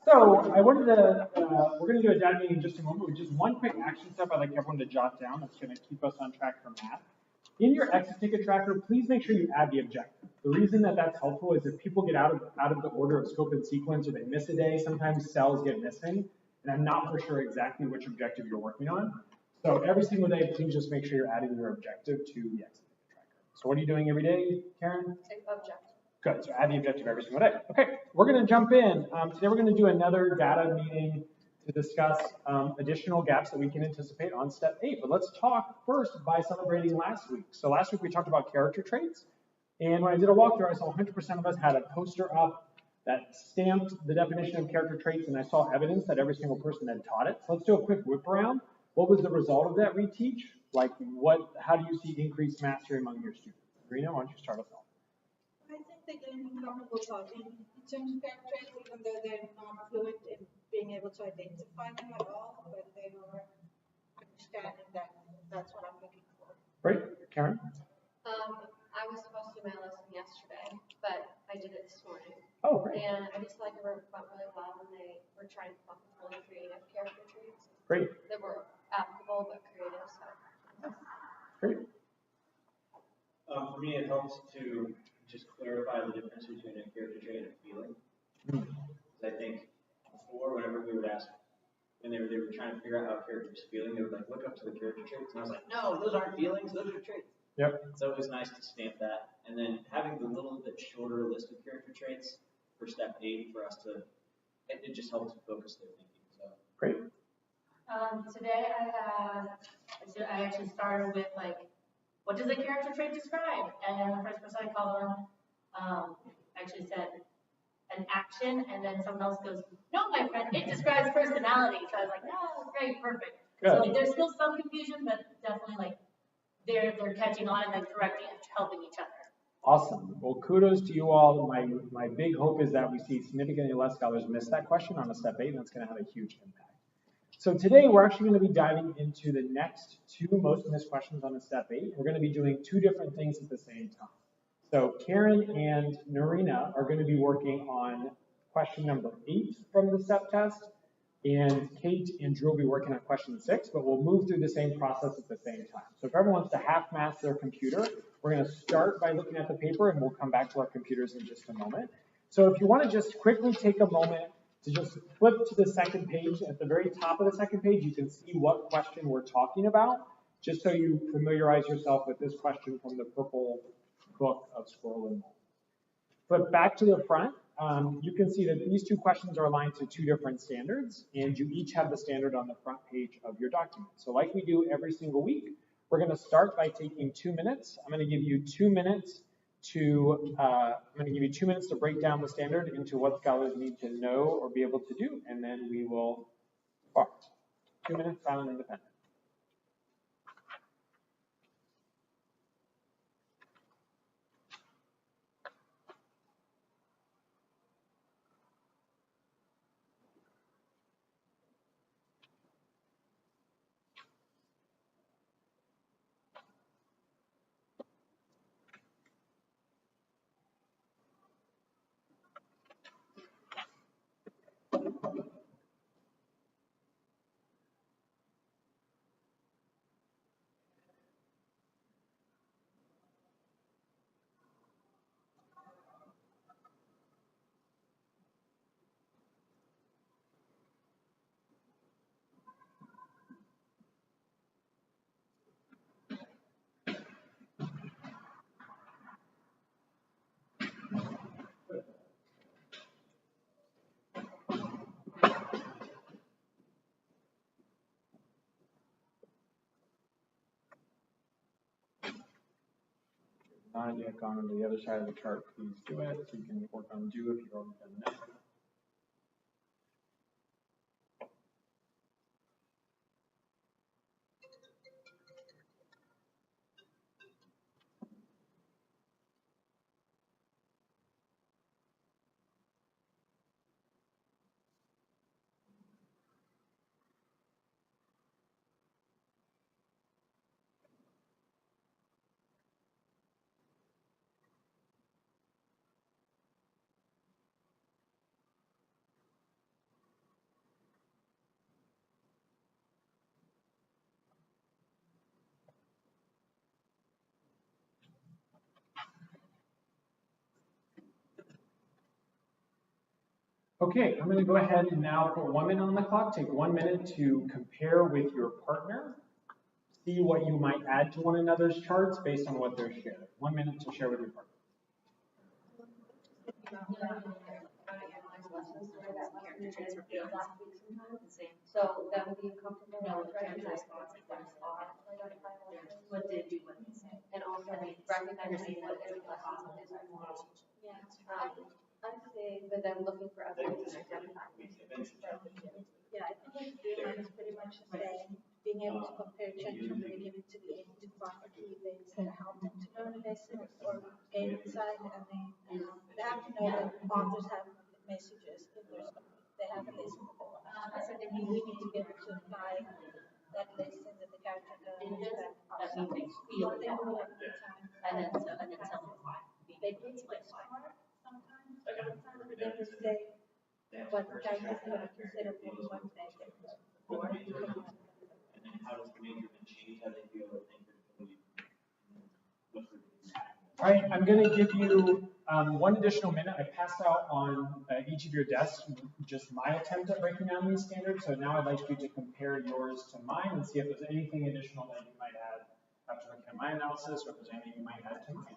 So I wanted to, we're going to do a data meeting in just a moment with just one quick action step I'd like everyone to jot down that's going to keep us on track for math. In your exit ticket tracker, please make sure you add the objective. The reason that that's helpful is if people get out of the order of scope and sequence or they miss a day, sometimes cells get missing, and I'm not for sure exactly which objective you're working on. So every single day, please just make sure you're adding your objective to the exit ticket tracker. So what are you doing every day, Karen? Objective. Good, so add the objective every single day. Okay, we're gonna jump in. Today we're gonna do another data meeting to discuss additional gaps that we can anticipate on step 8. But let's talk first by celebrating last week. So last week we talked about character traits. And when I did a walkthrough, I saw 100% of us had a poster up that stamped the definition of character traits, and I saw evidence that every single person had taught it. So let's do a quick whip around. What was the result of that reteach? Like how do you see increased mastery among your students? Rena, why don't you start us off? I think they gain comfortable talking in terms of character traits, even though they're not fluent in being able to identify them at all, but they are understanding that that's what I'm looking for. Great. Karen? I was supposed to do my lesson yesterday, but I did it this morning. Oh, great. And I just like it went really well when they were trying to come up with really creative character traits. Great. That were applicable but creative. So. Great. For me, it helps to just clarify the difference between a character trait and a feeling. I think before, whenever we would ask, when they were trying to figure out how a character was feeling, they would like look up to the character traits, and I was like, no, those aren't feelings, those are traits. Yep. So it was nice to stamp that, and then having the little bit shorter list of character traits for step 8 for us to, it just helps focus their thinking. So great. Today I actually started with like, what does a character trait describe? And the first person I called on actually said an action, and then someone else goes, no, my friend, it describes personality. So I was like, no, great, perfect. Good. So like, there's still some confusion, but definitely like they're catching on and then correcting and helping each other. Awesome. Well, kudos to you all. My big hope is that we see significantly less scholars miss that question on a step 8, and that's going to have a huge impact. So today we're actually going to be diving into the next 2 most missed questions on a step 8. We're going to be doing 2 different things at the same time. So Karen and Narina are going to be working on question number 8 from the step test, and Kate and Drew will be working on question 6, but we'll move through the same process at the same time. So if everyone wants to half-mass their computer, we're going to start by looking at the paper, and we'll come back to our computers in just a moment. So if you want to just quickly take a moment to just flip to the second page, at the very top of the second page, you can see what question we're talking about, just so you familiarize yourself with this question from the purple book of Scroll and Mold. Flip back to the front. You can see that these 2 questions are aligned to 2 different standards, and you each have the standard on the front page of your document. So like we do every single week, we're going to start by taking 2 minutes. I'm going to give you 2 minutes to break down the standard into what scholars need to know or be able to do, and then we will start. 2 minutes, silent, independent. Not yet gone on the other side of the chart, please do it. So you can work on do if you've already done that. Okay, I'm going to go ahead and now put 1 minute on the clock. Take 1 minute to compare with your partner. See what you might add to one another's charts based on what they're sharing. 1 minute to share with your partner. So that would be uncomfortable. What did you want to say? And also recognizing what every lesson is more. Yeah. I'd say, but then looking for evidence and identifying. Yeah, I think the game is pretty much the same. Being able to compare change from the beginning to the end to find the key events that help them to learn a lesson or gain insight, and then they have to know that authors have messages in their story. They have a lesson that they want to share, and we need to be able to apply that lesson that the character knows that That's something feel they that will way. every time. And then tell them why. They do explain why sometimes, but they will say what the character is going to consider for one thing. And then how does the major then change how they feel or think or believe? What's the impact? All right, I'm going to give you 1 additional minute. I passed out on each of your desks just my attempt at breaking down these standards. So now I'd like you to compare yours to mine and see if there's anything additional that you might add after looking at my analysis, or if there's anything you might add to mine.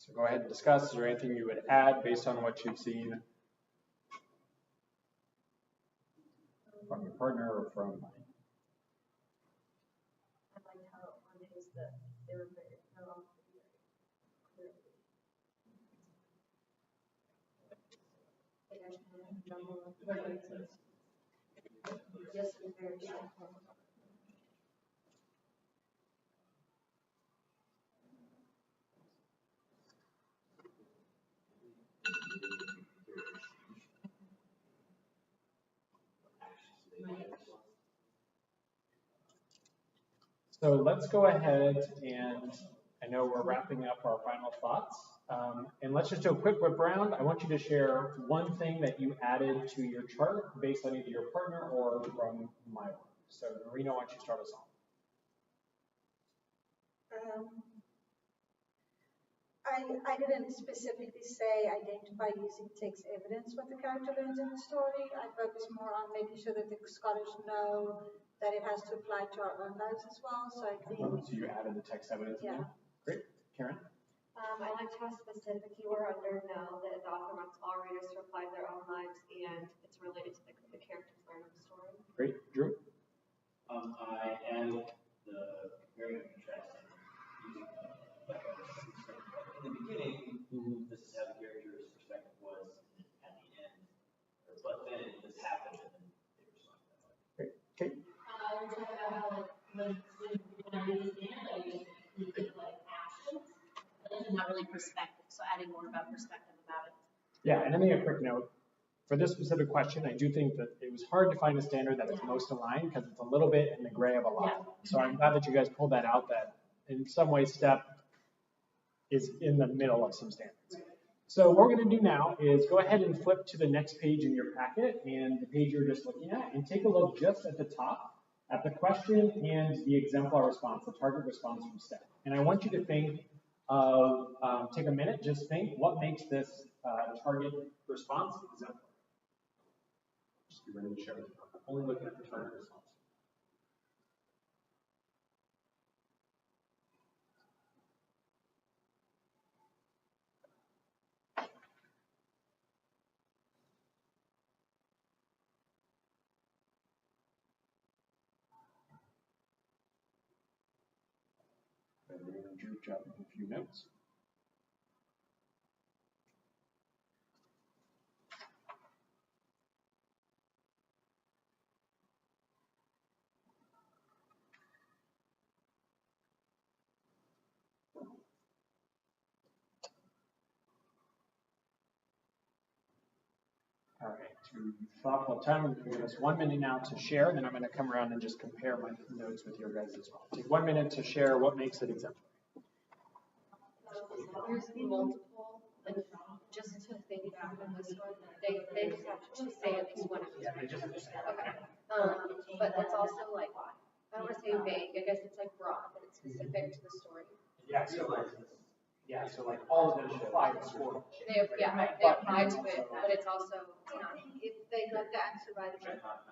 So go ahead and discuss. Is there anything you would add based on what you've seen from your partner or from mine? I like how on his that they were very clearly. Just very simple. So let's go ahead and I know we're wrapping up our final thoughts. And let's just do a quick whip round. I want you to share one thing that you added to your chart based on either your partner or from my work. So Marina, why don't you start us off? I didn't specifically say identify using text evidence what the character learns in the story. I focus more on making sure that the scholars know that it has to apply to our own lives as well. So I think. So you added the text evidence in there? Great. Karen? I liked how specific you were under know that the author wants all readers to apply to their own lives and it's related to the characters learn of the story. Great. Drew? I added the comparing and contrasting using like in the beginning, this is how the character's perspective was at the end, but then this happened and then they responded that way. Great. Kate? We're talking about how like when I do this game, I use like actions, but this is not really perspective. So adding more about perspective about it. Yeah, and I make a quick note. For this specific question, I do think that it was hard to find a standard that is most aligned because it's a little bit in the gray of a lot. Yeah. So I'm glad that you guys pulled that out, that in some ways STEP is in the middle of some standards. So what we're going to do now is go ahead and flip to the next page in your packet and the page you're just looking at and take a look just at the top at the question and the exemplar response, the target response from STEP. And I want you to think of, take a minute, just think what makes this target response exemplar. Just be ready to share. Only looking at the target response. Drew jotting a few notes. All All right, to thoughtful time, I'm going to give us 1 minute now to share, and then I'm going to come around and just compare my notes with your guys as well. Take 1 minute to share what makes it exemplary. There's multiple, like, just to think back on this one, they just have to say at least one of these. Yeah, they just understand. Okay. But it's also like, I don't want to say vague, I guess it's like broad, but it's specific to the story. So like all of them should apply to score. They apply to it, but it's also, If they got the answer right about,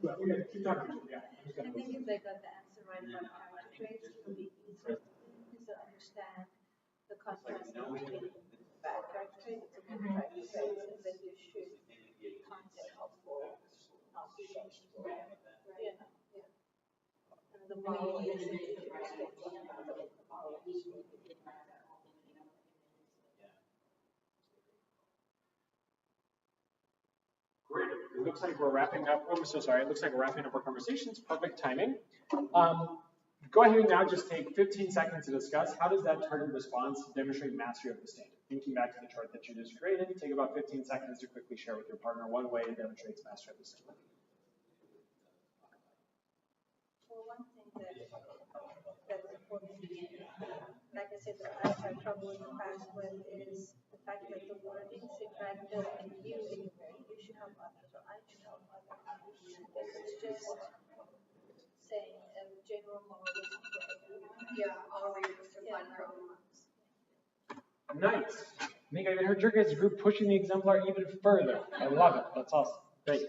Well, we're gonna keep talking. Yeah. I think if they got the answer right about character traits, it would be easier to understand the contrast between bad character traits and good character traits, and then you should context for not being, and the moral is the moral. Great. It looks like we're wrapping up. Oh, I'm so sorry. It looks like we're wrapping up our conversations. Perfect timing. Go ahead and now just take 15 seconds to discuss how does that target response demonstrate mastery of the standard. Thinking back to the chart that you just created, take about 15 seconds to quickly share with your partner one way it demonstrates mastery of the standard. Well, one thing that's important, like I said, that I've had trouble in the past with is the fact that the wording should factor in you anywhere. You should help others, or I should help others. It's just saying a general moral is all readers to find their own marks. Nice. I think I even heard your guys' group pushing the exemplar even further. I love it. That's awesome. Great.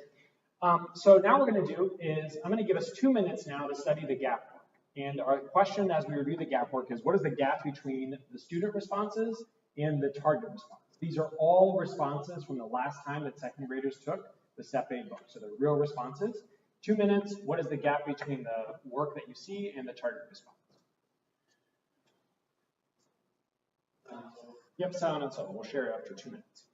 So now what we're going to do is I'm going to give us 2 minutes now to study the gap work. And our question as we review the gap work is, what is the gap between the student responses and the target response? These are all responses from the last time that second graders took the Step 8 book. So they're real responses. 2 minutes, what is the gap between the work that you see and the target response? Yep, sound and so we'll share it after 2 minutes.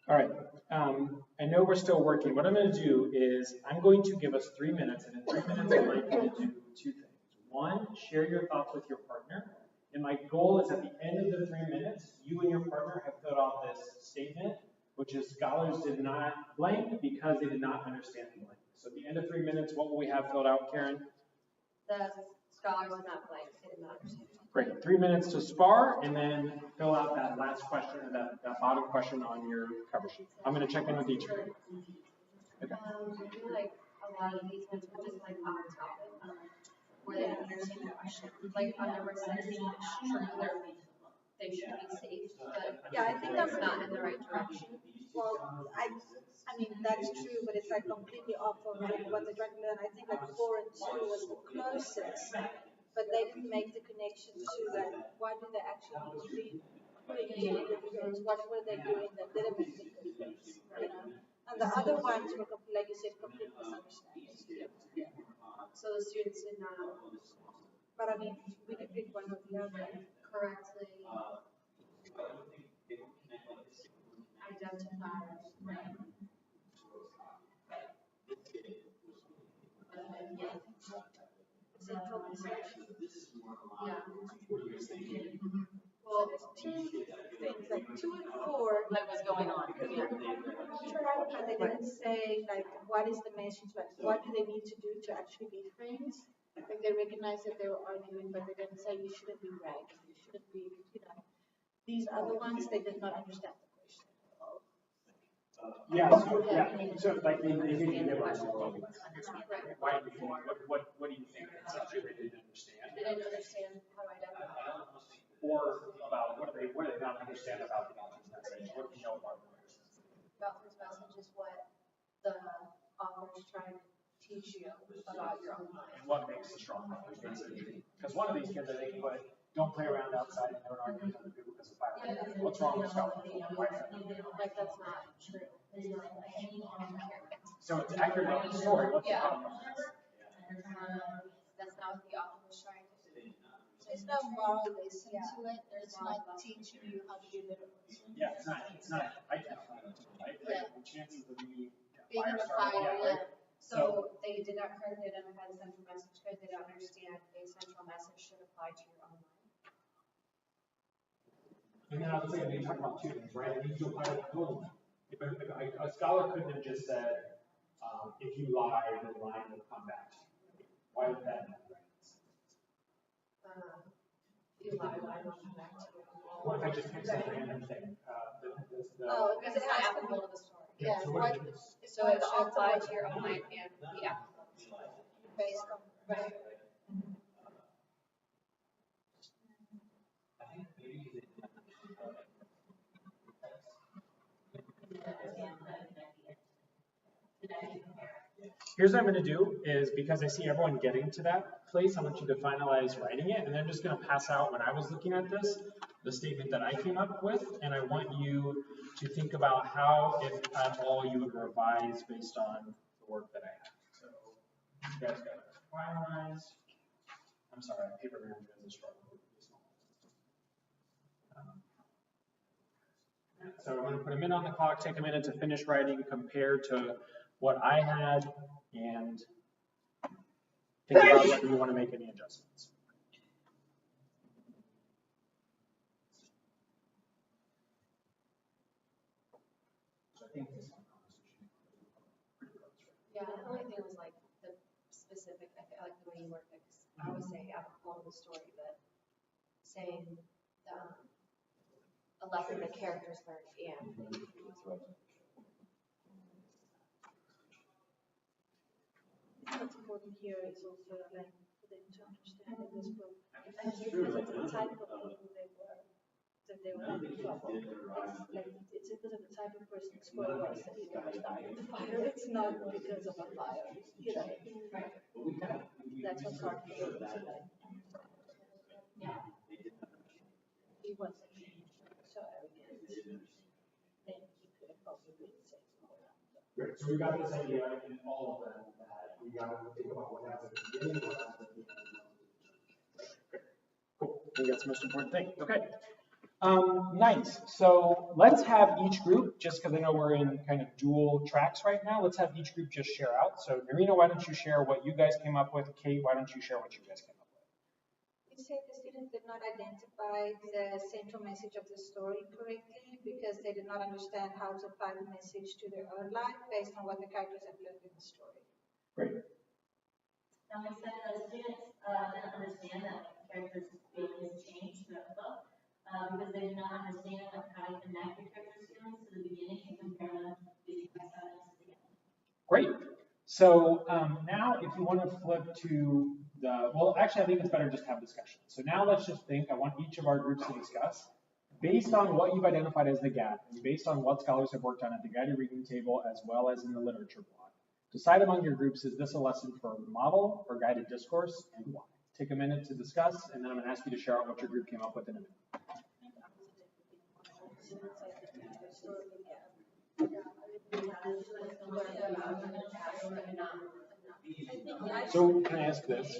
All right, I know we're still working. What I'm going to do is I'm going to give us 3 minutes, and in 3 minutes I'd like you to do 2 things. One, share your thoughts with your partner, and my goal is at the end of the 3 minutes, you and your partner have filled out this statement, which is scholars did not blank because they did not understand the blank. So at the end of 3 minutes, what will we have filled out, Karen? The scholars did not blank, they did not understand. Great, 3 minutes to spar, and then fill out that last question, or that bottom question on your cover sheet. I'm going to check in with each of you. Okay. I feel like a lot of these ones were just like on the topic, where they didn't understand the question. Like on number 6, it's true they should be safe, but Yeah, I think that's not in the right direction. Well, I mean, that's true, but it's like completely off of what they're trying to learn. I think like 4 and 2 was the closest, but they didn't make the connection to like, what do they actually need to be putting into the difference? What were they doing that didn't make the difference? You know? And the other ones were, like you said, complete misunderstandings. So the students did not But I mean, we could pick one or the other. correctly identify. Central message. Yeah. Well, there's two things, like 2 and 4. What was going on? Yeah. But they didn't say like what is the message, like what do they need to do to actually be friends. Like they recognized that they were arguing, but they didn't say you shouldn't be ragging, you shouldn't be, you know. These other ones, they did not understand the question at all. So like they didn't give us why what do you think? It's something they didn't understand. They didn't understand how to identify. Or about what do they not understand about the author's message? What do you know about the author's message? The author's message is what the author is trying to teach you about your own life. And what makes a strong author's message? Because one of these kids, I think, put, don't play around outside and don't argue with other people because of fire. What's wrong with scholarship? Why is that? Like that's not true. It's not So it's accurate about the story. What's the problem? that's not what the author was trying to do. There's no moral lesson to it. It's not teaching you how to be literate. Yeah, it's not identifying, right? Yeah. The chances of me Being in a starting, fire, right? So they did not correctly identify the central message because they don't understand a central message should apply to your own life. And then I was saying, we talk about two things, right? It needs to apply to the whole life. If a scholar couldn't have just said, if you lie, then lying will come back to you. Why would that not be right? If you lie, will come back to you. What if I just pick some random thing? Oh, Because it's not applicable to the story. Yeah, So what, So it should apply to your own life and be applicable. based on, right? Here's what I'm going to do is, because I see everyone getting to that place, I want you to finalize writing it, and then I'm just going to pass out, when I was looking at this, the statement that I came up with, and I want you to think about how, if at all, you would revise based on the work that I have. So you guys got to finalize. I'm sorry, paper version is a struggle. So I'm going to put a minute on the clock, take a minute to finish writing, compare to what I had, and think about whether you want to make any adjustments. So I think this one pretty close, right? Yeah, the only thing was like the specific, I like the way you worked it, 'cause I would say applicable to the story, but saying a lesson the characters learned and What's important here is also like for them to understand in this book, because of the type of people they were, that they were in trouble. It's because of the type of person Squirrel was that he never started the fire. It's not because of a fire, you know. That's what's hard for them to like. Yeah. He wasn't so arrogant. Then he could have possibly said more. Great. So we got this idea in all of them that we got to think about what happens at the beginning, what happens at the end. Great. Cool. I think that's the most important thing. Okay. Nice. So let's have each group, just because I know we're in kind of dual tracks right now, let's have each group just share out. So Marina, why don't you share what you guys came up with? Kate, why don't you share what you guys came up with? You said the students did not identify the central message of the story correctly because they did not understand how to apply the message to their own life based on what the characters have learned in the story. Great. Now, I said the students didn't understand that characters' feelings change throughout the book because they did not understand how to connect the characters' feelings to the beginning and compare them to the end. Great. So now if you want to flip to the, well, actually, I think it's better just to have discussion. So now let's just think, I want each of our groups to discuss based on what you've identified as the gap, and based on what scholars have worked on at the guided reading table as well as in the literature block, decide among your groups, is this a lesson for model or guided discourse, and why? Take a minute to discuss, and then I'm going to ask you to share out what your group came up with in a minute. So can I ask this?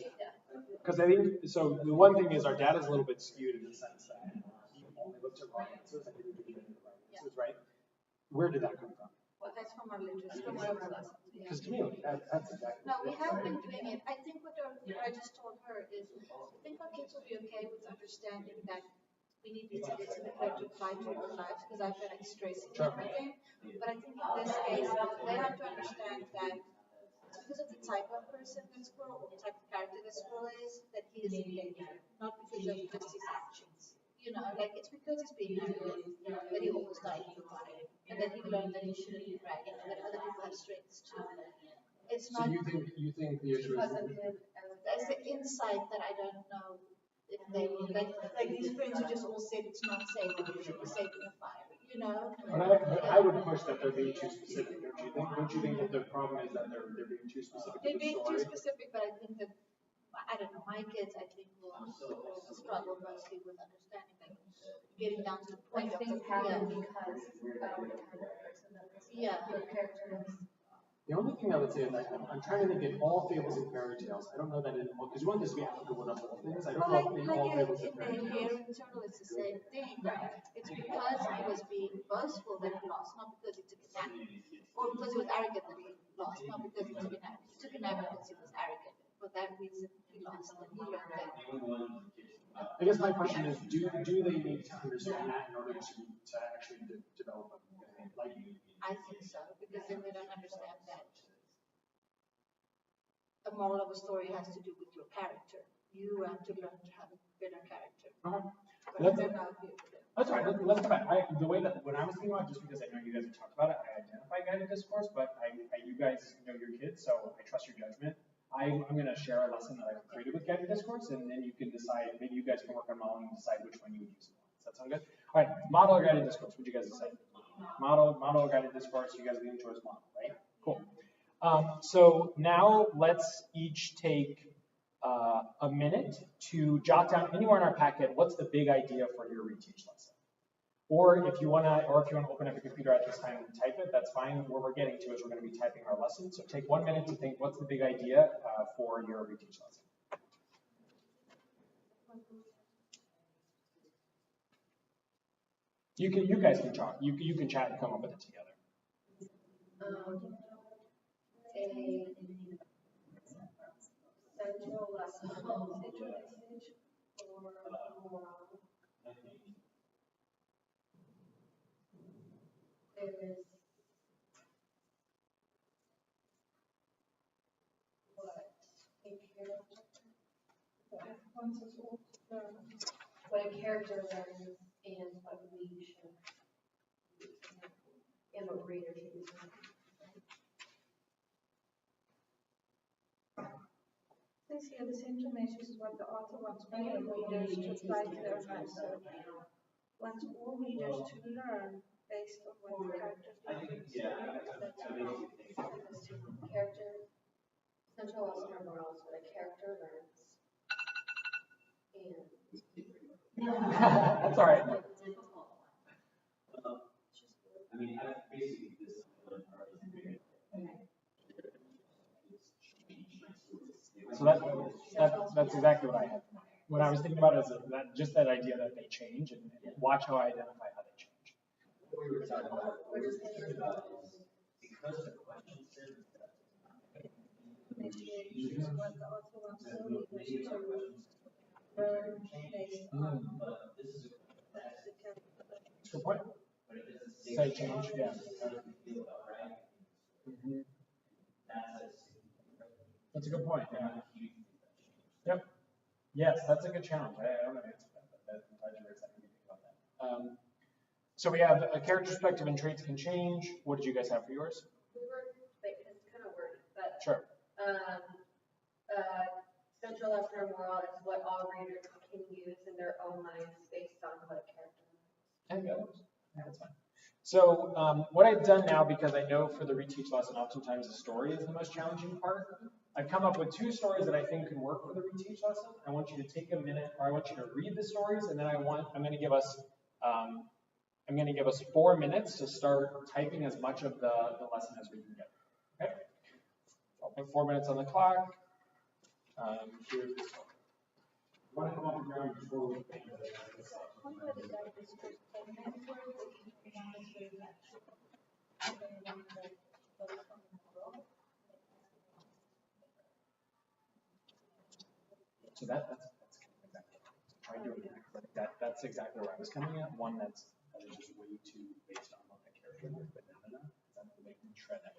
Because I think, so the one thing is our data is a little bit skewed in the sense that you only looked at raw answers and you didn't get the right answers, right? Where did that come from? Well, that's from our literacy. From our lessons. Because to me, that's exactly. No, we have been doing it. I think what I just told her is, I think our kids will be okay with understanding that we need to get to the to apply to our lives, because I've been stressing everything. But I think in this case, they have to understand that it's because of the type of person this squirrel, or the type of character this squirrel is, that he is in danger, not because of just his actions. You know, like it's because he's being angry that he almost died in the fire, and that he learned that he shouldn't be bragging, and that other people have strengths too. It's So not. you think the issue is? That's the insight that I don't know if they will, like these friends who just all said it's not safe, or it should be safe in a fire, you know? But I would push that they're being too specific, don't you think? Don't you think that the problem is that they're being too specific They're to the being too story? specific, but I think that, I don't know, my kids, I think, will struggle mostly with understanding, like, getting down to the point of things happen because yeah. your characters. The only thing I would say is I'm trying to think in all fables and fairy tales. I don't know that in all, because you want this to be applicable to all things. I don't know if in all fables and fairy in the tales. hearing turtle, it's the same thing. It's because he was being boastful that he lost, not because he took a nap. Or because he was arrogant that he lost, not because he took a nap. He took a nap because he was arrogant. For that reason, he lost, and he learned that. I guess my question is, do they need to understand that in order to actually develop a like? I think so, because then they don't understand that a moral of a story has to do with your character. You have to learn to have a better character. Okay. But they're not here for that. That's right. Let's come back. The way that when I was thinking about it, just because I know you guys have talked about it, I identify guided discourse, but you guys know your kids, so I trust your judgment. I'm going to share a lesson that I've created with guided discourse, and then you can decide. Maybe you guys can work on modeling and decide which one you would use. Does that sound good? All right. Model or guided discourse? What do you guys decide? Model or guided discourse? You guys lean towards model, right? Cool. So now let's each take a minute to jot down anywhere in our packet what's the big idea for your reteach lesson. Or if you wanna open up your computer at this time and type it, that's fine. Where we're getting to is we're gonna be typing our lesson. So take 1 minute to think what's the big idea for your reteach lesson. You guys can talk. You can chat and come up with it together. A central lesson message or moral is what a character learns and what we should and what readers should use. Says here, the central message is what the author wants all readers to apply to their lives. So wants all readers to learn based on what the characters do. Character, central lesson or moral is what a character learns. And That's all right. I mean, basically this So that's exactly what I had. What I was thinking about is just that idea that they change and watch how I identify how they change. because the question says Is what the author wants all readers to learn based on this is the character. That's a good point. Say change, yeah. Mm-hmm. That's a good point, yeah. Yep. Yes, that's a good challenge. I don't know the answer to that, but I'm glad you're excited to think about that. So we have a character perspective and traits can change. What did you guys have for yours? we were, like, it's kind of wordy, but Sure. central lesson or moral is what all readers can use in their own lives based on what a character learns. I think that works. Yeah, that's fine. So what I've done now, because I know for the reteach lesson, oftentimes the story is the most challenging part, I've come up with 2 stories that I think can work for the reteach lesson. I want you to take a minute, or I want you to read the stories, and then I'm going to give us 4 minutes to start typing as much of the lesson as we can get. Okay? I'll put 4 minutes on the clock. Here's the story. You want to come up with your own before we think of it. So that's exactly. Try doing that's exactly where I was coming at. One that is just way too based on what the character would, but no. That's the way we try that.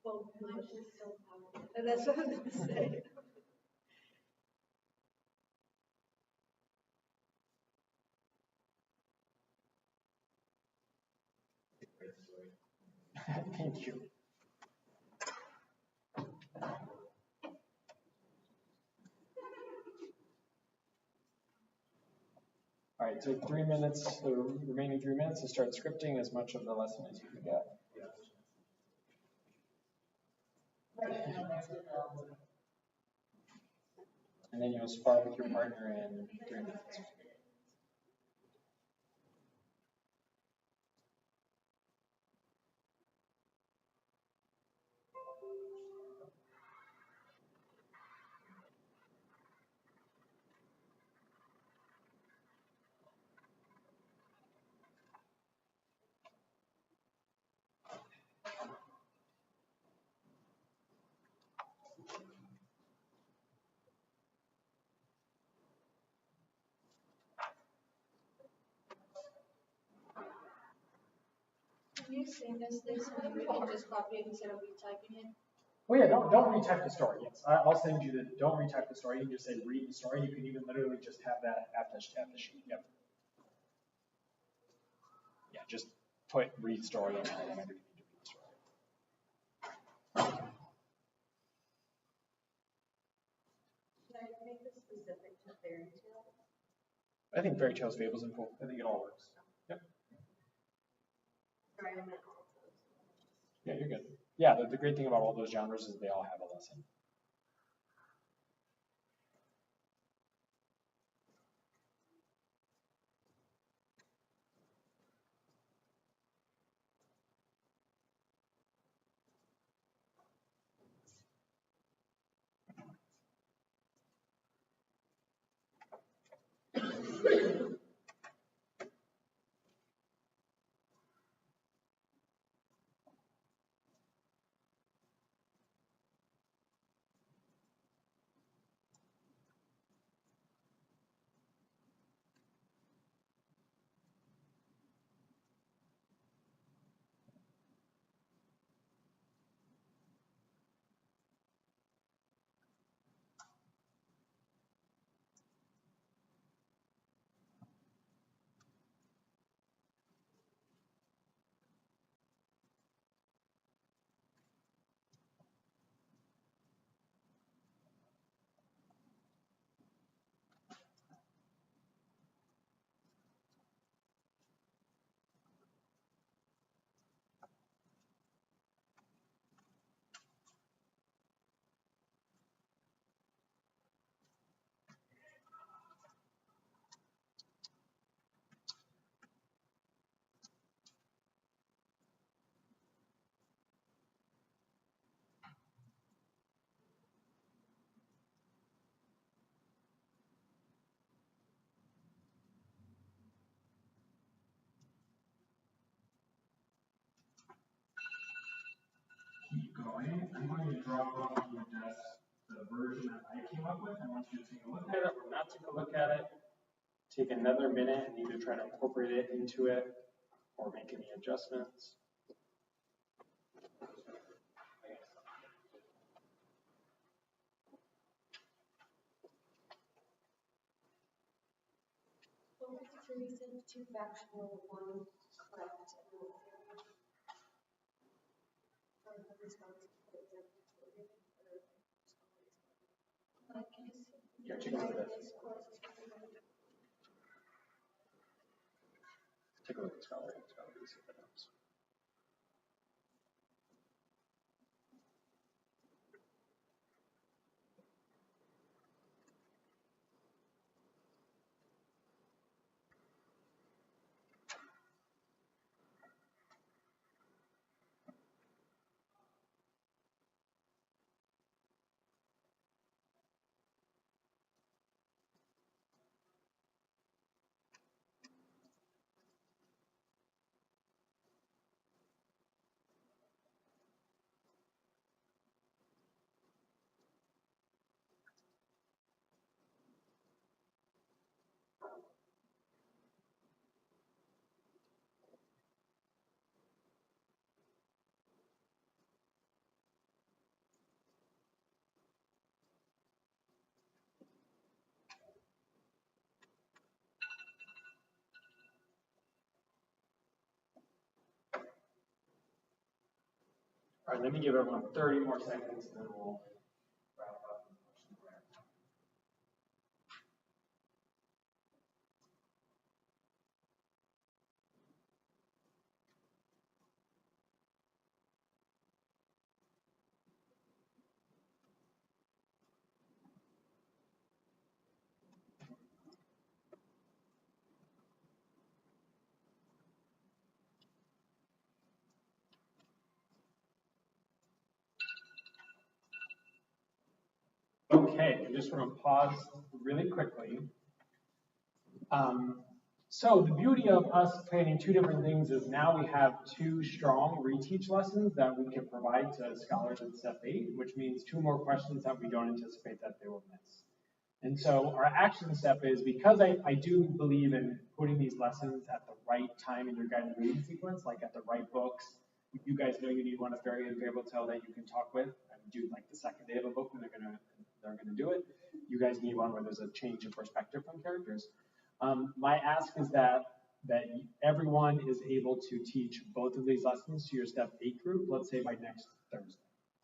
Well, mine should still have. And that's what I was gonna say. Thank you. All right, so 3 minutes, the remaining 3 minutes to start scripting as much of the lesson as you can get. And then you'll spar with your partner in 3 minutes. Can you send us this one? We can just copy it instead of retyping it. Oh yeah, don't retype the story. Yes, I'll send you the. Don't retype the story. You can just say read the story. You can even literally just have that after the sheet. Yep. Yeah, just put read story in there whenever you need to read the story. Should I make this specific to fairy tales? I think fairy tales, fables, and folk. I think it all works. Yep. Sorry, I meant all of those. Yeah, you're good. Yeah, the great thing about all those genres is they all have a lesson. Keep going. I'm going to drop off your desk the version that I came up with. I want you to take a look at it or not take a look at it. Take another minute and either try to incorporate it into it or make any adjustments. Two factual, one correct, and one fair. Yeah, take a look at this. Take a look at Scholar. See if that helps. All right, let me give everyone 30 more seconds, and then we'll wrap up. Okay, I just want to pause really quickly. So the beauty of us planning two different things is now we have two strong reteach lessons that we can provide to scholars in step 8, which means two more questions that we don't anticipate that they will miss. And so our action step is, because I do believe in putting these lessons at the right time in your guided reading sequence, like at the right books. You guys know you need one, a fairy and fairy tale that you can talk with and do like the second day of a book when they're gonna do it. You guys need one where there's a change in perspective from characters. My ask is that everyone is able to teach both of these lessons to your step 8 group, let's say by next Thursday.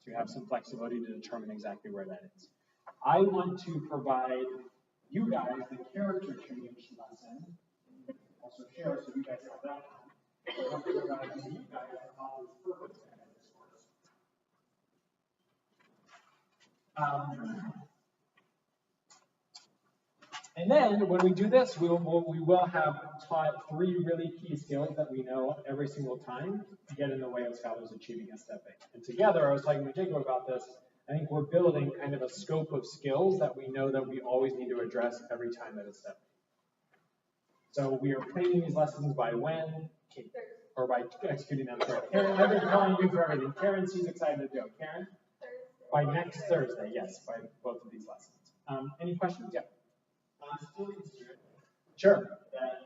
So you have some flexibility to determine exactly where that is. I want to provide you guys the character change lesson, also share so you guys have that one. I want to provide you guys the author's purpose guide discourse. And then when we do this, we will have taught 3 really key skills that we know every single time get in the way of scholars achieving a step 8. And together, I was talking to Jacob about this, I think we're building kind of a scope of skills that we know that we always need to address every time that it's step 8. So we are planning these lessons by when? Kate, or by executing them. Sorry. Karen, I've been telling you for everything. Karen, she's excited to go. Karen? By next Thursday, yes, by both of these lessons. Any questions? Yeah. I'm still concerned. Sure. That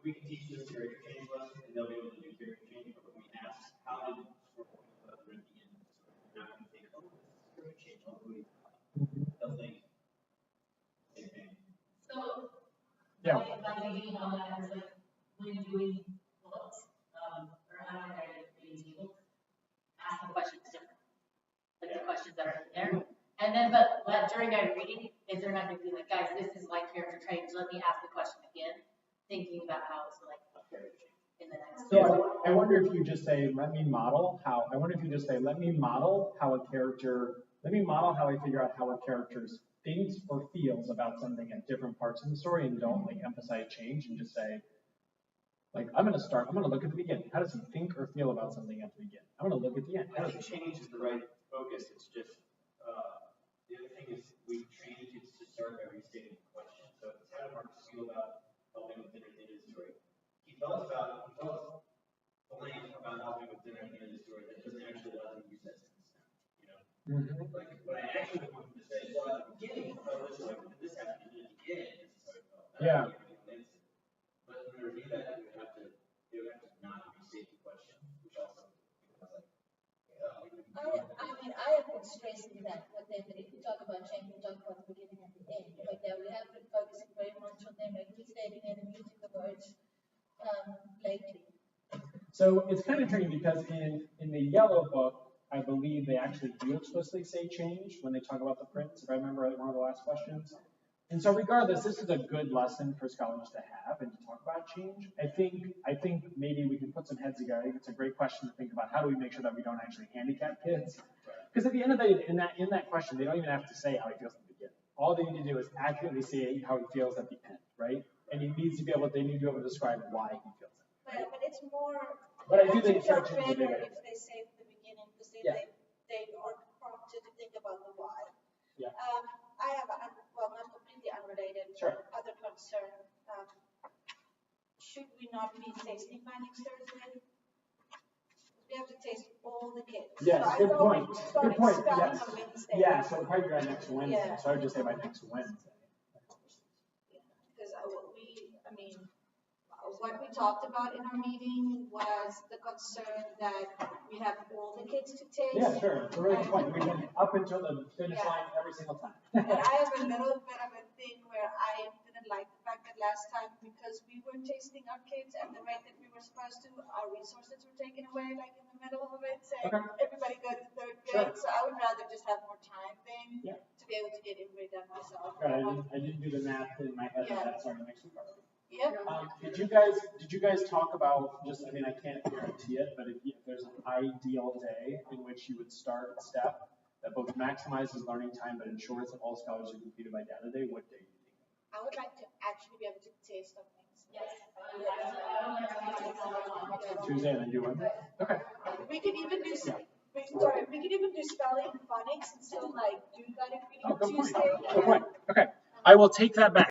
we can teach this character change lesson and they'll be able to do character change, but when we ask how did sort of at the end, they're not going to think, oh, this is character change, they'll think same thing. So, Yeah. my thinking on that is like when doing books, or how I reading books, ask the questions different. Like the questions that are in there. And then, but during guided reading, is there not going to be like, guys, this is my character trait, let me ask the question again, thinking about how it's like in the next. So I wonder if you just say, let me model how, let me model how a character, let me model how I figure out how a character thinks or feels about something at different parts of the story, and don't like emphasize change and just say, like, I'm going to look at the beginning. How does he think or feel about something at the beginning? I'm going to look at the end. I think change is the right focus. It's just, the other thing is we train kids to start by restating the question. So it's how did Marcus feel about helping with dinner at the end of the story? He felt blank about helping with dinner at the end of the story. That doesn't actually allow him to use that sentence now. You know? Mm-hmm. Like what I actually want him to say, well, at the beginning, I felt this way, but this happened at the end, this is how I felt. Yeah. But in order to do that, they would have to not restate the question, which also becomes like, I have been stressing that, but then if we talk about change, we talk about the beginning and the end. But yeah, we have been focusing very much on them, like restating it and using the words lately. So it's kind of tricky because in the yellow book, I believe they actually do explicitly say change when they talk about the prints, if I remember one of the last questions. And so regardless, this is a good lesson for scholars to have and to talk about change. I think maybe we can put some heads together. I think it's a great question to think about. How do we make sure that we don't actually handicap kids? Because at the end of the day, in that question, they don't even have to say how he feels at the beginning. All they need to do is accurately say how he feels at the end, right? And they need to be able to describe why he feels it. Right? But it's more. But I do think it's instructions are better big. if they say at the beginning, because Yeah. they are prompted to think about the why. Yeah. I have not completely unrelated, Sure. other concern. Should we not be tasting by next Thursday? We have to taste all the kids. Yes, so good point. Good point. Yes. On Wednesday. Yeah, so probably by next Wednesday. Yeah. So I would just say by next Wednesday. Because what we talked about in our meeting was the concern that we have all the kids to taste. Yeah, sure. It's a really good point. We've been up until the finish line every single time. And I have a little bit of a thing where I didn't like the fact that last time, because we were tasting our kids at the rate that we were supposed to, our resources were taken away, like in the middle of it, saying everybody go to third grade. So I would rather just have more time then to be able to get everybody done myself. Right, I didn't do the math in my head. That's starting next week already. Yep. Did you guys talk about just? I mean, I can't guarantee it, but if there's an ideal day in which you would start a step that both maximizes learning time but ensures that all scholars are completed by data day, what day do you think? I would like to actually be able to taste some things. Yes. Tuesday and then do Wednesday? Okay. We could even do spelling and phonics and still like do that if we do Tuesday. Good point. Okay. I will take that back.